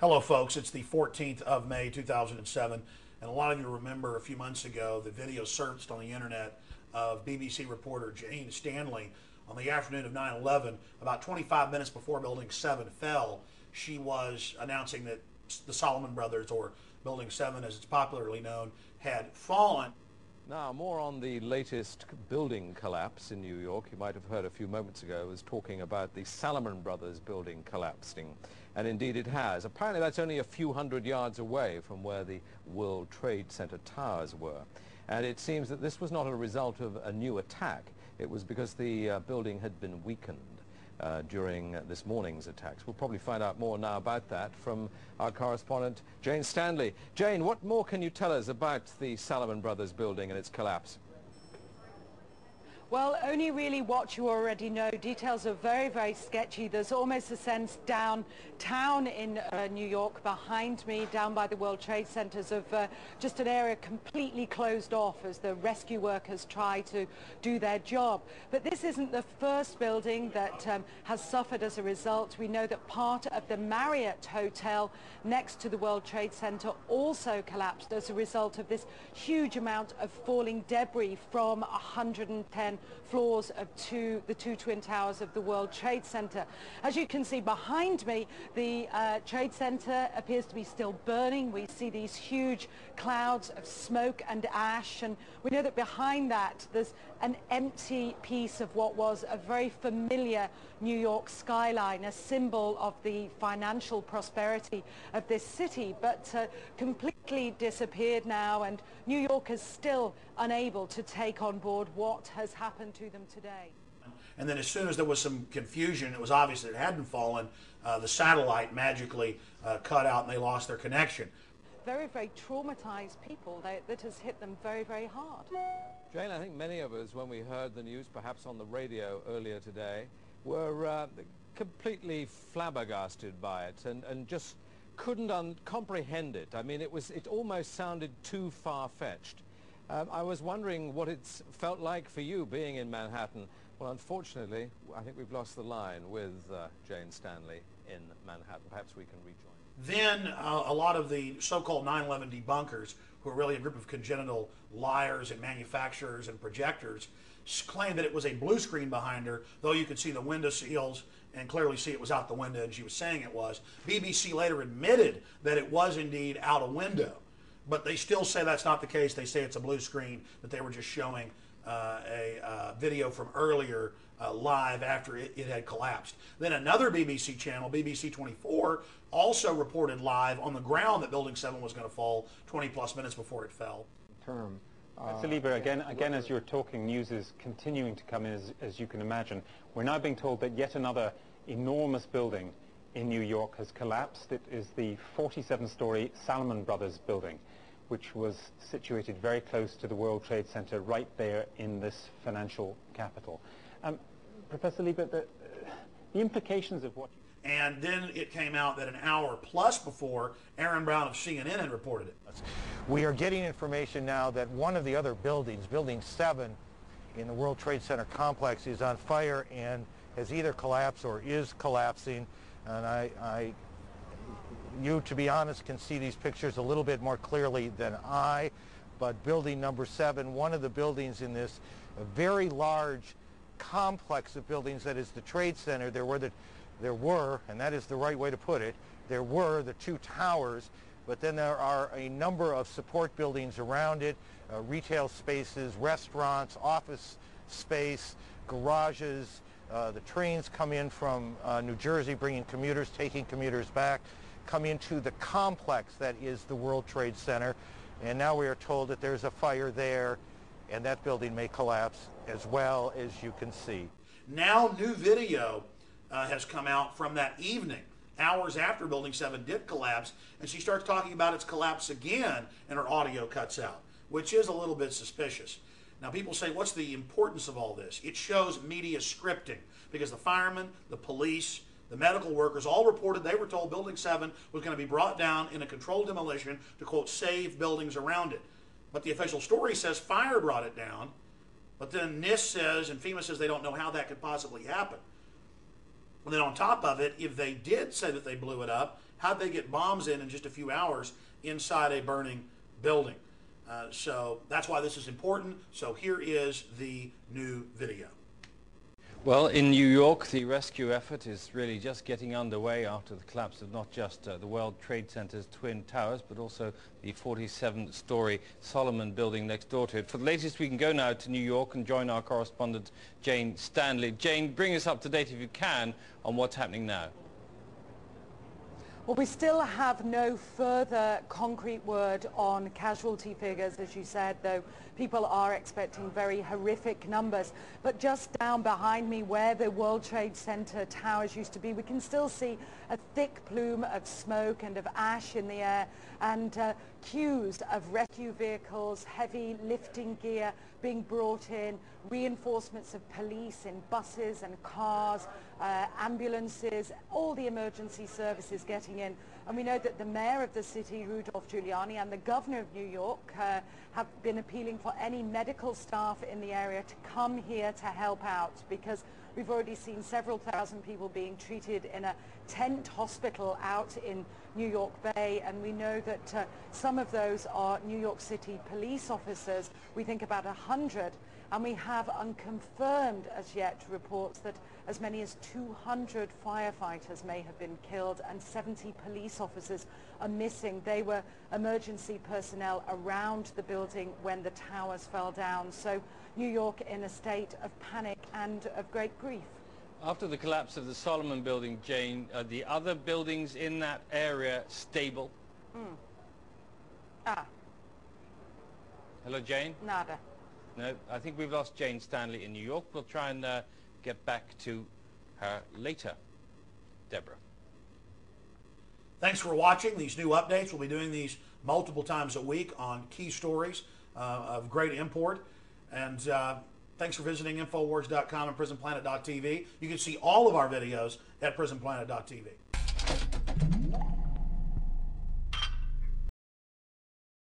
Hello, folks. It's the 14th of May, 2007, and a lot of you remember a few months ago the video surfaced on the internet of BBC reporter Jane Stanley on the afternoon of 9/11, about 25 minutes before Building 7 fell. She was announcing that the Solomon Brothers, or Building 7 as it's popularly known, had fallen. Now, more on the latest building collapse in New York. You might have heard a few moments ago I was talking about the Salomon Brothers building collapsing. And indeed it has. Apparently that's only a few hundred yards away from where the World Trade Center towers were. And it seems that this was not a result of a new attack. It was because the building had been weakened during this morning's attacks. We'll probably find out more now about that from our correspondent Jane Stanley. Jane, what more can you tell us about the Salomon Brothers building and its collapse? Well, only really what you already know. Details are very, very sketchy. There's almost a sense downtown in New York behind me, down by the World Trade Centers, of just an area completely closed off as the rescue workers try to do their job. But this isn't the first building that has suffered as a result. We know that part of the Marriott Hotel next to the World Trade Center also collapsed as a result of this huge amount of falling debris from 110 floors of the two twin towers of the World Trade Center. As you can see behind me, the Trade Center appears to be still burning. We see these huge clouds of smoke and ash, and we know that behind that there's an empty piece of what was a very familiar New York skyline, a symbol of the financial prosperity of this city, but completely disappeared now, and New York is still unable to take on board what has happened to them today. And then as soon as there was some confusion, it was obvious that it hadn't fallen, the satellite magically cut out and they lost their connection. Very, very traumatized people. That has hit them very, very hard. Jane, I think many of us, when we heard the news, perhaps on the radio earlier today, were completely flabbergasted by it and just couldn't comprehend it. I mean, it almost sounded too far-fetched. I was wondering what it's felt like for you being in Manhattan. Well, unfortunately, I think we've lost the line with Jane Stanley in Manhattan. Perhaps we can rejoin. Then a lot of the so-called 9/11 debunkers, who are really a group of congenital liars and manufacturers and projectors, claimed that it was a blue screen behind her, though you could see the window seals and clearly see it was out the window, and she was saying it was. BBC later admitted that it was indeed out a window, but they still say that's not the case. They say it's a blue screen, that they were just showing a video from earlier live after it had collapsed. Then another BBC channel, BBC 24, also reported live on the ground that Building 7 was going to fall 20 plus minutes before it fell. Saliba, again, as you're talking, news is continuing to come in, as you can imagine. We're now being told that yet another enormous building in New York has collapsed. It is the 47-story Salomon Brothers building, which was situated very close to the World Trade Center, right there in this financial capital. Professor Liebert, the implications of what... And then it came out that an hour plus before, Aaron Brown of CNN had reported it. We are getting information now that one of the other buildings, Building 7 in the World Trade Center complex, is on fire and has either collapsed or is collapsing. And you, to be honest, can see these pictures a little bit more clearly than I, but building number 7, one of the buildings in this very large complex of buildings that is the Trade Center, there were, and that is the right way to put it, there were the two towers, but then there are a number of support buildings around it, retail spaces, restaurants, office space, garages. The trains come in from New Jersey, bringing commuters, taking commuters back, come into the complex that is the World Trade Center, and now we are told that there's a fire there, and that building may collapse as well, as you can see. Now new video has come out from that evening, hours after Building 7 did collapse, and she starts talking about its collapse again, and her audio cuts out, which is a little bit suspicious. Now people say, what's the importance of all this? It shows media scripting, because the firemen, the police, the medical workers all reported they were told Building 7 was going to be brought down in a controlled demolition to, quote, save buildings around it. But the official story says fire brought it down, but then NIST says and FEMA says they don't know how that could possibly happen. And then on top of it, if they did say that they blew it up, how'd they get bombs in just a few hours inside a burning building? So that's why this is important. So here is the new video. Well, in New York, the rescue effort is really just getting underway after the collapse of not just the World Trade Center's Twin Towers, but also the 47-story Solomon building next door to it. For the latest, we can go now to New York and join our correspondent, Jane Stanley. Jane, bring us up to date, if you can, on what's happening now. Well, we still have no further concrete word on casualty figures, as you said, though people are expecting very horrific numbers. But just down behind me, where the World Trade Center towers used to be, we can still see a thick plume of smoke and of ash in the air, and queues of rescue vehicles, heavy lifting gear being brought in, reinforcements of police in buses and cars, ambulances, all the emergency services getting in. And we know that the mayor of the city, Rudolph Giuliani, and the governor of New York have been appealing for any medical staff in the area to come here to help out, because we've already seen several thousand people being treated in a tent hospital out in New York Bay, and we know that some of those are New York City police officers. We think about 100, and we have unconfirmed as yet reports that as many as 200 firefighters may have been killed and 70 police officers are missing. They were emergency personnel around the building when the towers fell down. So New York in a state of panic and of great grief. After the collapse of the Solomon building, Jane, are the other buildings in that area stable? Hello, Jane? Nada. No, I think we've lost Jane Stanley in New York. We'll try and get back to her later. Deborah. Thanks for watching these new updates. We'll be doing these multiple times a week on key stories of great import. And thanks for visiting INFOWARS.com and PrisonPlanet.tv. You can see all of our videos at PrisonPlanet.tv.